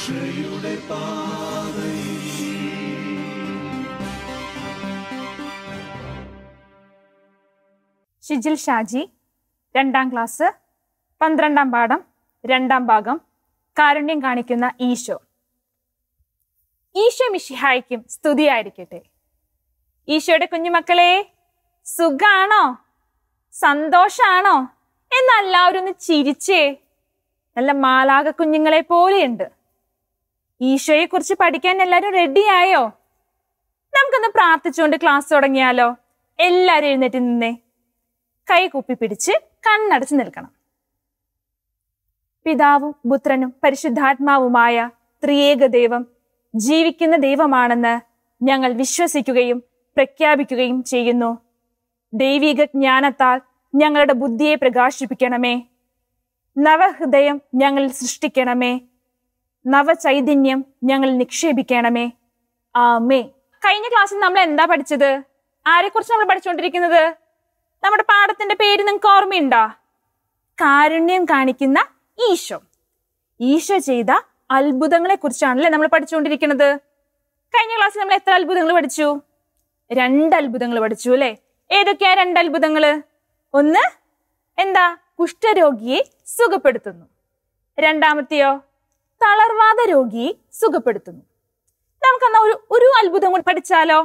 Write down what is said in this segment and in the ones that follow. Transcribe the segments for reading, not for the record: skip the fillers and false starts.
Shijil Shaji, 2ാം class, 12ാം പാഠം, 2ാം ഭാഗം. കാരുണ്യം കാണിക്കുന്ന ഈശോ. ഈശോ മിശിഹായ്ക്കും സ്തുതിയായിരിക്കട്ടെ. ഈശോയുടെ കുഞ്ഞുമക്കളെ, സുഖാണോ? സന്തോഷാണോ? എന്നെല്ലാവരും ഒന്ന് ചിരിച്ചേ. നല്ല മാലാക കുഞ്ഞുങ്ങളെ പോലെയുണ്ട്. ഈശോയെ കുറിച്ച് പഠിക്കാൻ എല്ലാവരും റെഡിയായോ? നമുക്കൊന്ന് പ്രാർത്ഥിച്ചുകൊണ്ട് ക്ലാസ് തുടങ്ങിയാലോ? എല്ലാവരും എഴുന്നേറ്റ് നിന്നേ. കൈ കൂപ്പി പിടിച്ച് കണ്ണടച്ച് നിൽക്കണം. പിതാവും പുത്രനും പരിശുദ്ധാത്മാവുമായ ത്രിയേക ദൈവം ജീവിക്കുന്ന ദൈവമാണെന്ന് ഞങ്ങൾ വിശ്വസിക്കുകയും പ്രഖ്യാപിക്കുകയും ചെയ്യുന്നു. ദൈവിക ജ്ഞാനത്താൽ ഞങ്ങളുടെ ബുദ്ധിയെ പ്രകാശിപ്പിക്കണമേ. നവഹൃദയം ഞങ്ങളിൽ സൃഷ്ടിക്കണമേ. നവചൈതന്യം ഞങ്ങളിൽ നിക്ഷേപിക്കണമേ. ആമേ. കഴിഞ്ഞ ക്ലാസ്സിൽ നമ്മൾ എന്താ പഠിച്ചത്? ആരെക്കുറിച്ച് നമ്മൾ പഠിച്ചുകൊണ്ടിരിക്കുന്നത്? നമ്മുടെ പാഠത്തിന്റെ പേര് നിങ്ങൾക്ക് ഓർമ്മയുണ്ടോ? കാരുണ്യം കാണിക്കുന്ന ഈശോ. ഈശോ ചെയ്ത അത്ഭുതങ്ങളെ കുറിച്ചാണല്ലേ നമ്മൾ പഠിച്ചുകൊണ്ടിരിക്കുന്നത്. കഴിഞ്ഞ ക്ലാസ്സിൽ നമ്മൾ എത്ര അത്ഭുതങ്ങൾ പഠിച്ചു? 2 അത്ഭുതങ്ങൾ പഠിച്ചു അല്ലെ? ഏതൊക്കെയാ 2 അത്ഭുതങ്ങള്? ഒന്ന് എന്താ? കുഷ്ഠരോഗിയെ സുഖപ്പെടുത്തുന്നു. 2ാമത്തെയോ? തളർവാദ രോഗിയെ സുഖപ്പെടുത്തുന്നു. നമുക്കെന്നാ ഒരു അത്ഭുതം കൂടി പഠിച്ചാലോ?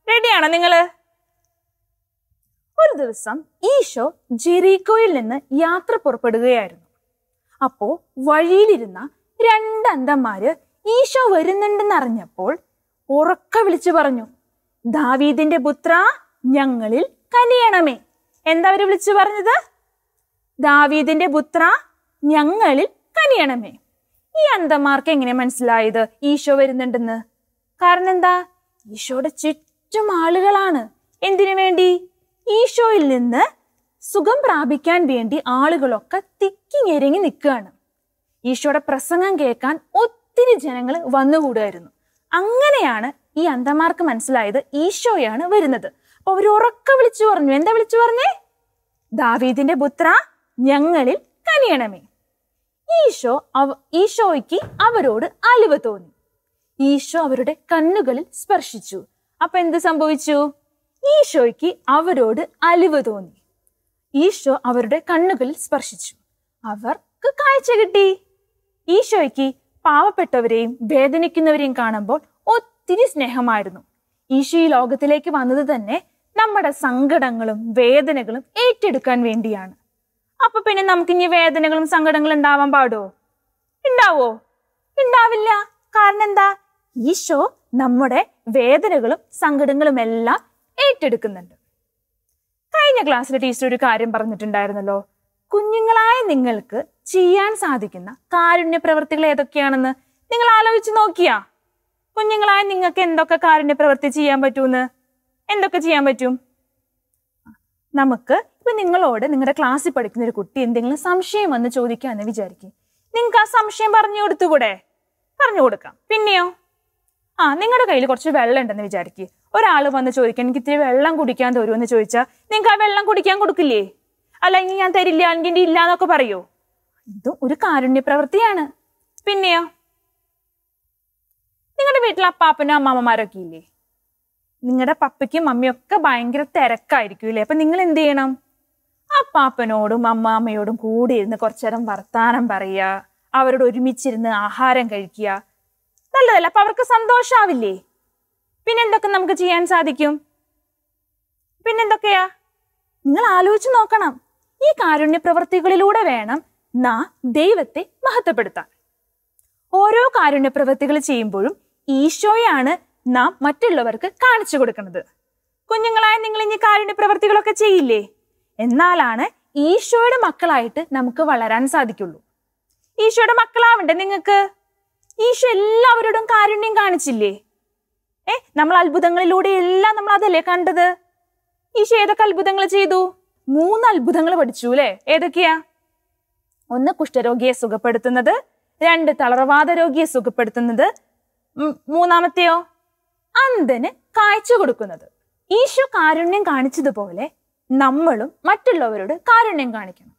റെഡിയാണോ നിങ്ങള്? ഒരു ദിവസം ഈശോ ജെറീക്കോയിൽ നിന്ന് യാത്ര പുറപ്പെടുകയായിരുന്നു. അപ്പോ വഴിയിലിരുന്ന 2 അന്ധന്മാര് ഈശോ വരുന്നുണ്ടെന്ന് അറിഞ്ഞപ്പോൾ ഉറക്കെ വിളിച്ചു പറഞ്ഞു, ദാവീദിന്റെ പുത്ര, ഞങ്ങളിൽ കനിയണമേ. എന്താ അവര് വിളിച്ചു പറഞ്ഞത്? ദാവീദിന്റെ പുത്ര, ഞങ്ങളിൽ കനിയണമേ. ഈ അന്ധന്മാർക്ക് എങ്ങനെ മനസ്സിലായത് ഈശോ വരുന്നുണ്ടെന്ന്? കാരണം എന്താ? ഈശോയുടെ ചുറ്റും ആളുകളാണ്. എന്തിനു വേണ്ടി? ഈശോയിൽ നിന്ന് സുഖം പ്രാപിക്കാൻ വേണ്ടി ആളുകളൊക്കെ തിക്കിഞ്ഞെരങ്ങി നിൽക്കുകയാണ്. ഈശോയുടെ പ്രസംഗം കേൾക്കാൻ ഒത്തിരി ജനങ്ങൾ വന്നുകൂടുമായിരുന്നു. അങ്ങനെയാണ് ഈ അന്ധന്മാർക്ക് മനസ്സിലായത് ഈശോയാണ് വരുന്നത്. അപ്പൊ അവർ ഉറക്കെ വിളിച്ചു പറഞ്ഞു. എന്താ വിളിച്ചു പറഞ്ഞേ? ദാവീദിന്റെ പുത്ര, ഞങ്ങളിൽ കനിയണമേ. ഈശോയ്ക്ക് അവരോട് അലിവ് തോന്നി. ഈശോ അവരുടെ കണ്ണുകളിൽ സ്പർശിച്ചു. അപ്പൊ എന്ത് സംഭവിച്ചു? ഈശോയ്ക്ക് അവരോട് അലിവ് തോന്നി. ഈശോ അവരുടെ കണ്ണുകളിൽ സ്പർശിച്ചു. അവർക്ക് കാഴ്ച കിട്ടി. ഈശോയ്ക്ക് പാവപ്പെട്ടവരെയും വേദനിക്കുന്നവരെയും കാണുമ്പോൾ ഒത്തിരി സ്നേഹമായിരുന്നു. ഈശോ ഈ ലോകത്തിലേക്ക് വന്നത് തന്നെ നമ്മുടെ സങ്കടങ്ങളും വേദനകളും ഏറ്റെടുക്കാൻ വേണ്ടിയാണ്. അപ്പൊ പിന്നെ നമുക്ക് ഇനി വേദനകളും സങ്കടങ്ങളും ഉണ്ടാവാൻ പാടോ? ഉണ്ടാവോ? ഉണ്ടാവില്ല. കാരണം എന്താ? ഈശോ നമ്മുടെ വേദനകളും സങ്കടങ്ങളും എല്ലാം ഏറ്റെടുക്കുന്നുണ്ട്. കഴിഞ്ഞ ക്ലാസ്സിൽ ടീച്ചർ ഒരു കാര്യം പറഞ്ഞിട്ടുണ്ടായിരുന്നല്ലോ, കുഞ്ഞുങ്ങളായ നിങ്ങൾക്ക് ചെയ്യാൻ സാധിക്കുന്ന കാരുണ്യ പ്രവൃത്തികൾ ഏതൊക്കെയാണെന്ന് നിങ്ങൾ ആലോചിച്ച് നോക്കിയാ? കുഞ്ഞുങ്ങളായ നിങ്ങൾക്ക് എന്തൊക്കെ കാരുണ്യ പ്രവൃത്തി ചെയ്യാൻ പറ്റൂന്ന്? എന്തൊക്കെ ചെയ്യാൻ പറ്റും? നമുക്ക് ഇപ്പൊ നിങ്ങളോട് നിങ്ങളുടെ ക്ലാസ്സിൽ പഠിക്കുന്ന ഒരു കുട്ടി എന്തെങ്കിലും സംശയം വന്ന് ചോദിക്കാന്ന് വിചാരിക്കും. നിങ്ങൾക്ക് ആ സംശയം പറഞ്ഞു കൊടുത്തുകൂടെ? പറഞ്ഞു കൊടുക്കാം. പിന്നെയോ, നിങ്ങളുടെ കയ്യിൽ കുറച്ച് വെള്ളം ഉണ്ടെന്ന് വിചാരിക്കുക. ഒരാൾ വന്ന് ചോദിക്കാൻ, എനിക്ക് ഇത്തിരി വെള്ളം കുടിക്കാൻ തരുമെന്ന് ചോദിച്ചാൽ നിങ്ങൾക്ക് ആ വെള്ളം കുടിക്കാൻ കൊടുക്കില്ലേ? അല്ലെങ്കിൽ ഞാൻ തരില്ല, അല്ലെങ്കിൽ ഇല്ല എന്നൊക്കെ പറയോ? ഇതും ഒരു കാരുണ്യ പ്രവൃത്തിയാണ്. പിന്നെയോ, നിങ്ങളുടെ വീട്ടിൽ അപ്പാപ്പനും അമ്മാമ്മമാരൊക്കെ ഇല്ലേ? നിങ്ങളുടെ പപ്പയ്ക്കും മമ്മിയും ഒക്കെ ഭയങ്കര തിരക്കായിരിക്കും ഇല്ലേ? അപ്പൊ നിങ്ങൾ എന്ത് ചെയ്യണം? അപ്പാപ്പനോടും അമ്മാമ്മയോടും കൂടി ഇരുന്ന് കുറച്ചേരം വർത്താനം പറയുക, അവരോട് ഒരുമിച്ചിരുന്ന് ആഹാരം കഴിക്കുക. നല്ലതല്ല? അപ്പൊ അവർക്ക് സന്തോഷാവില്ലേ? പിന്നെന്തൊക്കെ നമുക്ക് ചെയ്യാൻ സാധിക്കും? പിന്നെന്തൊക്കെയാ? നിങ്ങൾ ആലോചിച്ച് നോക്കണം. ഈ കാരുണ്യ പ്രവൃത്തികളിലൂടെ വേണം നാം ദൈവത്തെ മഹത്വപ്പെടുത്താൻ. ഓരോ കാരുണ്യ പ്രവൃത്തികൾ ചെയ്യുമ്പോഴും ഈശോയാണ് നാം മറ്റുള്ളവർക്ക് കാണിച്ചു കൊടുക്കുന്നത്. കുഞ്ഞുങ്ങളായ നിങ്ങൾ ഇനി കാരുണ്യ പ്രവൃത്തികളൊക്കെ ചെയ്യില്ലേ? എന്നാലാണ് ഈശോയുടെ മക്കളായിട്ട് നമുക്ക് വളരാൻ സാധിക്കുള്ളൂ. ഈശോയുടെ മക്കളാവണ്ടേ നിങ്ങൾക്ക്? ഈശോ എല്ലാവരോടും കാരുണ്യം കാണിച്ചില്ലേ? നമ്മൾ അത്ഭുതങ്ങളിലൂടെ എല്ലാം നമ്മൾ അതല്ലേ കണ്ടത്? ഈശോ ഏതൊക്കെ അത്ഭുതങ്ങൾ ചെയ്തു? 3 അത്ഭുതങ്ങൾ പഠിച്ചു അല്ലെ? ഏതൊക്കെയാ? 1 കുഷ്ഠരോഗിയെ സുഖപ്പെടുത്തുന്നത്, 2 തളർവാദ രോഗിയെ സുഖപ്പെടുത്തുന്നത്, 3ാമത്തെയോ അന്ധന് കാഴ്ച കൊടുക്കുന്നത്. ഈശോ കാരുണ്യം കാണിച്ചതുപോലെ നമ്മളും മറ്റുള്ളവരോട് കാരുണ്യം കാണിക്കണം.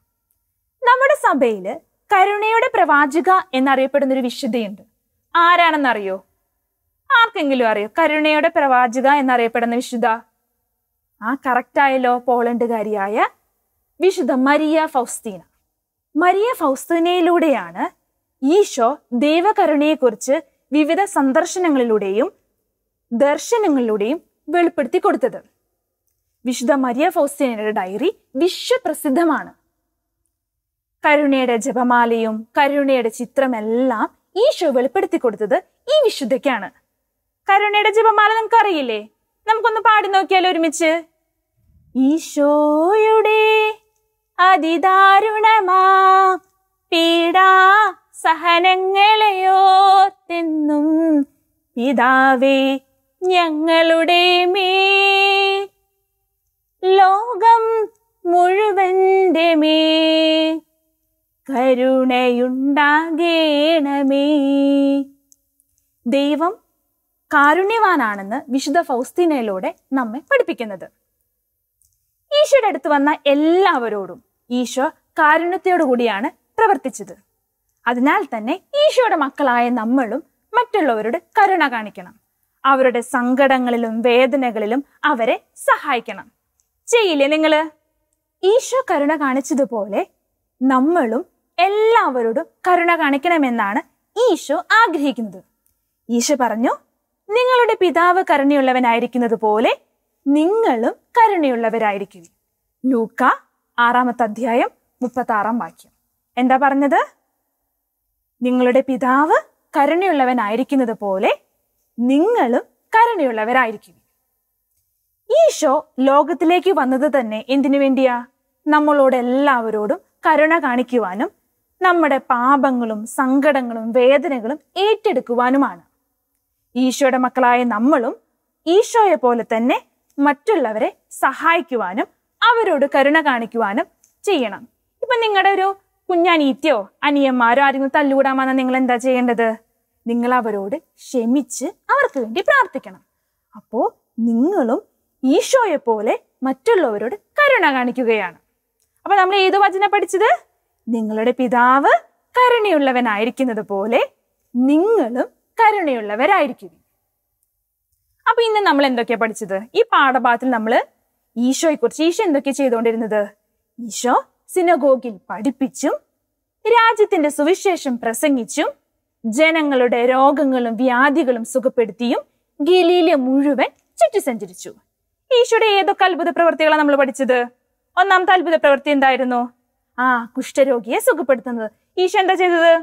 നമ്മുടെ സഭയില് കരുണയുടെ പ്രവാചക എന്നറിയപ്പെടുന്ന ഒരു വിശുദ്ധയുണ്ട്. ആരാണെന്നറിയോ? ആർക്കെങ്കിലും അറിയോ? കരുണയുടെ പ്രവാചക എന്നറിയപ്പെടുന്ന വിശുദ്ധ? കറക്റ്റായല്ലോ, പോളണ്ടുകാരിയായ വിശുദ്ധ മരിയ ഫൗസ്തീന. മരിയ ഫൗസ്തീനയിലൂടെയാണ് ഈശോ ദൈവകരുണയെക്കുറിച്ച് വിവിധ സന്ദർശനങ്ങളിലൂടെയും ദർശനങ്ങളിലൂടെയും വെളിപ്പെടുത്തി കൊടുത്തത്. വിശുദ്ധ മരിയ ഫൗസ്തീനയുടെ ഡയറി വിശ്വപ്രസിദ്ധമാണ്. കരുണയുടെ ജപമാലയും കരുണയുടെ ചിത്രമെല്ലാം ഈശോ വെളിപ്പെടുത്തി കൊടുത്തത് ഈ വിശുദ്ധയ്ക്കാണ്. കരുണയുടെ ജപമാല നിങ്ങൾക്ക് അറിയില്ലേ? നമുക്കൊന്ന് പാടി നോക്കിയാലോ ഒരുമിച്ച്? ഈശോയുടെ അതിദാരുണമാ പീഡാ സഹനങ്ങളെയോർത്തെന്നും പിതാവേ ഞങ്ങളുടെ മേൽ ലോകം മുഴുവന്റെ മേൽ കരുണയുണ്ടാകേണമേ. ദൈവം കാരുണ്യവാനാണെന്ന് വിശുദ്ധ ഫൗസ്തീനയിലൂടെ നമ്മെ പഠിപ്പിക്കുന്നത്. ഈശോയുടെ അടുത്ത് വന്ന എല്ലാവരോടും ഈശോ കാരുണ്യത്തോടു കൂടിയാണ് പ്രവർത്തിച്ചത്. അതിനാൽ തന്നെ ഈശോയുടെ മക്കളായ നമ്മളും മറ്റുള്ളവരോട് കരുണ കാണിക്കണം. അവരുടെ സങ്കടങ്ങളിലും വേദനകളിലും അവരെ സഹായിക്കണം. ചെയ്യില്ലേ നിങ്ങള്? ഈശോ കരുണ കാണിച്ചതുപോലെ നമ്മളും എല്ലാവരോടും കരുണ കാണിക്കണമെന്നാണ് ഈശോ ആഗ്രഹിക്കുന്നത്. ഈശോ പറഞ്ഞു, നിങ്ങളുടെ പിതാവ് കരുണയുള്ളവനായിരിക്കുന്നത് പോലെ നിങ്ങളും കരുണയുള്ളവരായിരിക്കും. ലൂക്ക 6-ാമത്തെ അധ്യായം 36-ാം വാക്യം. എന്താ പറഞ്ഞത്? നിങ്ങളുടെ പിതാവ് കരുണയുള്ളവനായിരിക്കുന്നത് പോലെ നിങ്ങളും കരുണയുള്ളവരായിരിക്കും. ഈശോ ലോകത്തിലേക്ക് വന്നത് തന്നെ എന്തിനു വേണ്ടിയാ? നമ്മളോട് എല്ലാവരോടും കരുണ കാണിക്കുവാനും നമ്മുടെ പാപങ്ങളും സങ്കടങ്ങളും വേദനകളും ഏറ്റെടുക്കുവാനുമാണ്. ഈശോയുടെ മക്കളായ നമ്മളും ഈശോയെ പോലെ തന്നെ മറ്റുള്ളവരെ സഹായിക്കുവാനും അവരോട് കരുണ കാണിക്കുവാനും ചെയ്യണം. ഇപ്പൊ നിങ്ങളുടെ ഒരു കുഞ്ഞനീത്തിയോ അനിയന്മാരോ ആരെങ്കിലും തല്ലുകൂടാൻ വന്നാൽ നിങ്ങൾ എന്താ ചെയ്യേണ്ടത്? നിങ്ങൾ അവരോട് ക്ഷമിച്ച് അവർക്ക് വേണ്ടി പ്രാർത്ഥിക്കണം. അപ്പോ നിങ്ങളും ഈശോയെ പോലെ മറ്റുള്ളവരോട് കരുണ കാണിക്കുകയാണ്. അപ്പൊ നമ്മൾ ഏത് വചനം പഠിച്ചത്? നിങ്ങളുടെ പിതാവ് കരുണയുള്ളവനായിരിക്കുന്നത് പോലെ നിങ്ങളും കരുണയുള്ളവരായിരിക്കും. അപ്പൊ ഇന്ന് നമ്മൾ എന്തൊക്കെയാ പഠിച്ചത്? ഈ പാഠഭാഗത്തിൽ നമ്മൾ ഈശോ എന്തൊക്കെയാ ചെയ്തുകൊണ്ടിരുന്നത്? ഈശോ സിനഗോഗിൽ പഠിപ്പിച്ചും രാജ്യത്തിന്റെ സുവിശേഷം പ്രസംഗിച്ചും ജനങ്ങളുടെ രോഗങ്ങളും വ്യാധികളും സുഖപ്പെടുത്തിയും ഗലീല മുഴുവൻ ചുറ്റി സഞ്ചരിച്ചു. ഈശോയുടെ ഏതൊക്കെ അത്ഭുത പ്രവൃത്തികളാണ് നമ്മൾ പഠിച്ചത്? ഒന്നാമത്തെ അത്ഭുത പ്രവൃത്തി എന്തായിരുന്നു? കുഷ്ഠരോഗിയെ സുഖപ്പെടുത്തുന്നത്. ഈശോ എന്താ ചെയ്തത്?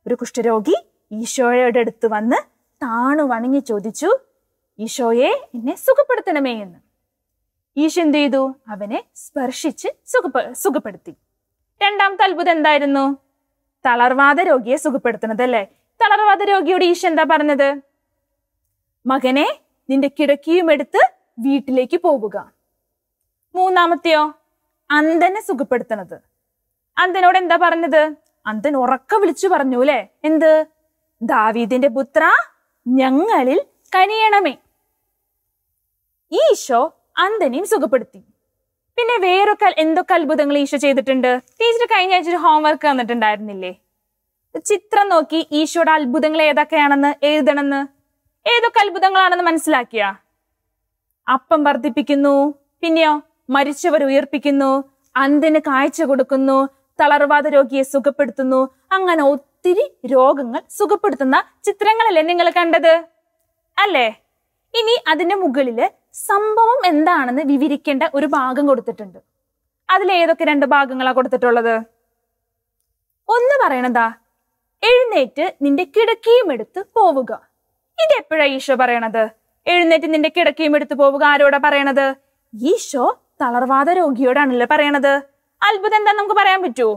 ഒരു കുഷ്ഠരോഗി ഈശോയുടെ അടുത്ത് വന്ന് താണു വണങ്ങി ചോദിച്ചു, ഈശോയെ എന്നെ സുഖപ്പെടുത്തണമേ എന്ന്. ഈശോ എന്ത് ചെയ്തു? അവനെ സ്പർശിച്ച് സുഖപ്പെടുത്തി. രണ്ടാമത്തെ അത്ഭുതം എന്തായിരുന്നു? തളർവാദ രോഗിയെ സുഖപ്പെടുത്തുന്നത് അല്ലേ? തളർവാദ രോഗിയോട് ഈശോ എന്താ പറഞ്ഞത്? മകനെ, നിന്റെ കിടക്കിയും എടുത്ത് വീട്ടിലേക്ക് പോവുക. മൂന്നാമത്തെയോ? അന്ധനെ സുഖപ്പെടുത്തണത്. അന്ധനോട് എന്താ പറഞ്ഞത്? അന്ധൻ ഉറക്ക വിളിച്ചു പറഞ്ഞു അല്ലെ? എന്ത്? ദാവീദിന്റെ പുത്ര, ഞങ്ങളിൽ കനിയണമേ. ഈശോ അന്ധനെയും സുഖപ്പെടുത്തി. പിന്നെ വേറൊക്കെ എന്തൊക്കെ അത്ഭുതങ്ങൾ ഈശോ ചെയ്തിട്ടുണ്ട്? ടീച്ചർ കഴിഞ്ഞ ആഴ്ച ഒരു ഹോംവർക്ക് തന്നിട്ടുണ്ടായിരുന്നില്ലേ? ചിത്രം നോക്കി ഈശോയുടെ അത്ഭുതങ്ങൾ ഏതൊക്കെയാണെന്ന് എഴുതണമെന്ന്. ഏതൊക്കെ അത്ഭുതങ്ങളാണെന്ന് മനസ്സിലാക്കിയ? അപ്പം വർദ്ധിപ്പിക്കുന്നു, പിന്നെയോ മരിച്ചവർ ഉയർപ്പിക്കുന്നു, അന്ധന് കാഴ്ച കൊടുക്കുന്നു, തളർവാദ രോഗിയെ സുഖപ്പെടുത്തുന്നു. അങ്ങനെ ഒത്തിരി രോഗങ്ങൾ സുഖപ്പെടുത്തുന്ന ചിത്രങ്ങളല്ലേ നിങ്ങൾ കണ്ടത് അല്ലേ? ഇനി അതിന്റെ മുകളില് സംഭവം എന്താണെന്ന് വിവരിക്കേണ്ട ഒരു ഭാഗം കൊടുത്തിട്ടുണ്ട്. അതിലേതൊക്കെ 2 ഭാഗങ്ങളാ കൊടുത്തിട്ടുള്ളത്? ഒന്ന് പറയണതാ, എഴുന്നേറ്റ് നിന്റെ കിടക്കയും എടുത്ത് പോവുക. ഇതെപ്പോഴാ ഈശോ പറയണത്? എഴുന്നേറ്റ് നിന്റെ കിടക്കയും എടുത്ത് പോവുക ആരോടാ പറയണത്? ഈശോ തളർവാദ രോഗിയോടാണല്ലോ പറയണത്. അത്ഭുതം എന്താ നമുക്ക് പറയാൻ പറ്റുമോ?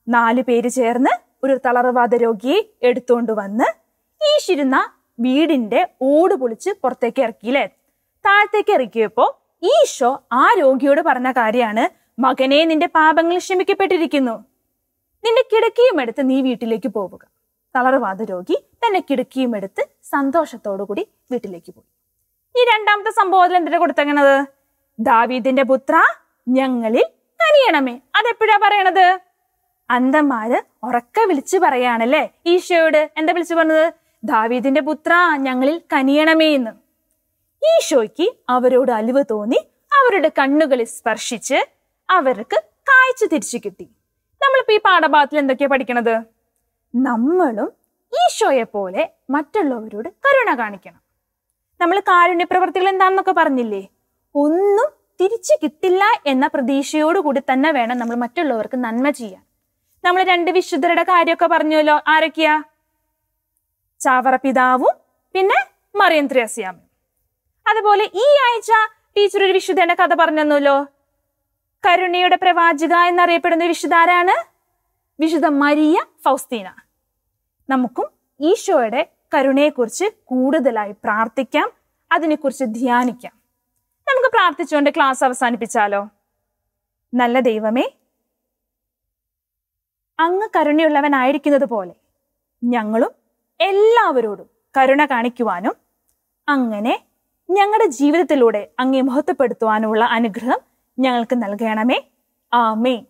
4 പേര് ചേർന്ന് ഒരു തളർവാദ രോഗിയെ എടുത്തുകൊണ്ട് വന്ന് ഈശിരുന്ന വീടിന്റെ ഓട് പൊളിച്ച് പുറത്തേക്ക് ഇറക്കിയില്ലേ? താഴത്തേക്ക് ഇറക്കിയപ്പോ ഈശോ ആ രോഗിയോട് പറഞ്ഞ കാര്യാണ്, മകനെ, നിന്റെ പാപങ്ങൾ ക്ഷമിക്കപ്പെട്ടിരിക്കുന്നു, നിന്റെ കിടക്കയും എടുത്ത് നീ വീട്ടിലേക്ക് പോവുക. തളർവാദ രോഗി തന്നെ കിടക്കയും എടുത്ത് സന്തോഷത്തോടു കൂടി വീട്ടിലേക്ക് പോയി. ഈ രണ്ടാമത്തെ സംഭവത്തിൽ എന്തിനാ കൊടുത്തേക്കണത്? ദാവീദിന്റെ പുത്ര, ഞങ്ങളിൽ കനിയണമേ. അതെപ്പോഴാ പറയണത്? അന്ധന്മാര് ഉറക്കെ വിളിച്ചു പറയാണല്ലേ ഈശോയോട്. എന്താ വിളിച്ചു പറഞ്ഞത്? ദാവീദിന്റെ പുത്ര, ഞങ്ങളിൽ കനിയണമേ എന്ന്. ഈശോയ്ക്ക് അവരോട് അലിവ് തോന്നി അവരുടെ കണ്ണുകളിൽ സ്പർശിച്ച് അവർക്ക് കാഴ്ച തിരിച്ചു കിട്ടി. നമ്മളിപ്പോ ഈ പാഠഭാഗത്തിൽ എന്തൊക്കെയാ പഠിക്കണത്? നമ്മളും ഈശോയെ പോലെ മറ്റുള്ളവരോട് കരുണ കാണിക്കണം. നമ്മൾ കാരുണ്യ പ്രവർത്തികൾ എന്താണെന്നൊക്കെ പറഞ്ഞില്ലേ? ഒന്നും തിരിച്ചു കിട്ടില്ല എന്ന പ്രതീക്ഷയോടുകൂടി തന്നെ വേണം നമ്മൾ മറ്റുള്ളവർക്ക് നന്മ ചെയ്യാൻ. നമ്മൾ 2 വിശുദ്ധരുടെ കാര്യമൊക്കെ പറഞ്ഞല്ലോ. ആരൊക്കെയാ? ചാവറ പിതാവും പിന്നെ മറിയം ത്രേസ്യാമ്മയും. അതുപോലെ ഈ ആഴ്ച ടീച്ചർ ഒരു വിശുദ്ധന്റെ കഥ പറഞ്ഞു തന്നല്ലോ. കരുണയുടെ പ്രവാചക എന്നറിയപ്പെടുന്ന വിശുദ്ധ ആരാണ്? വിശുദ്ധ മരിയ ഫൗസ്തീന. നമുക്കും ഈശോയുടെ കരുണയെക്കുറിച്ച് കൂടുതലായി പ്രാർത്ഥിക്കാം, അതിനെക്കുറിച്ച് ധ്യാനിക്കാം. നമുക്ക് പ്രാർത്ഥിച്ചുകൊണ്ട് ക്ലാസ് അവസാനിപ്പിച്ചാലോ? നല്ല ദൈവമേ, അങ്ങ് കരുണയുള്ളവനായിരിക്കുന്നത് പോലെ ഞങ്ങളും എല്ലാവരോടും കരുണ കാണിക്കുവാനും അങ്ങനെ ഞങ്ങളുടെ ജീവിതത്തിലൂടെ അങ്ങേ മഹത്വപ്പെടുത്തുവാനുള്ള അനുഗ്രഹം ഞങ്ങൾക്ക് നൽകണമേ. ആമേൻ.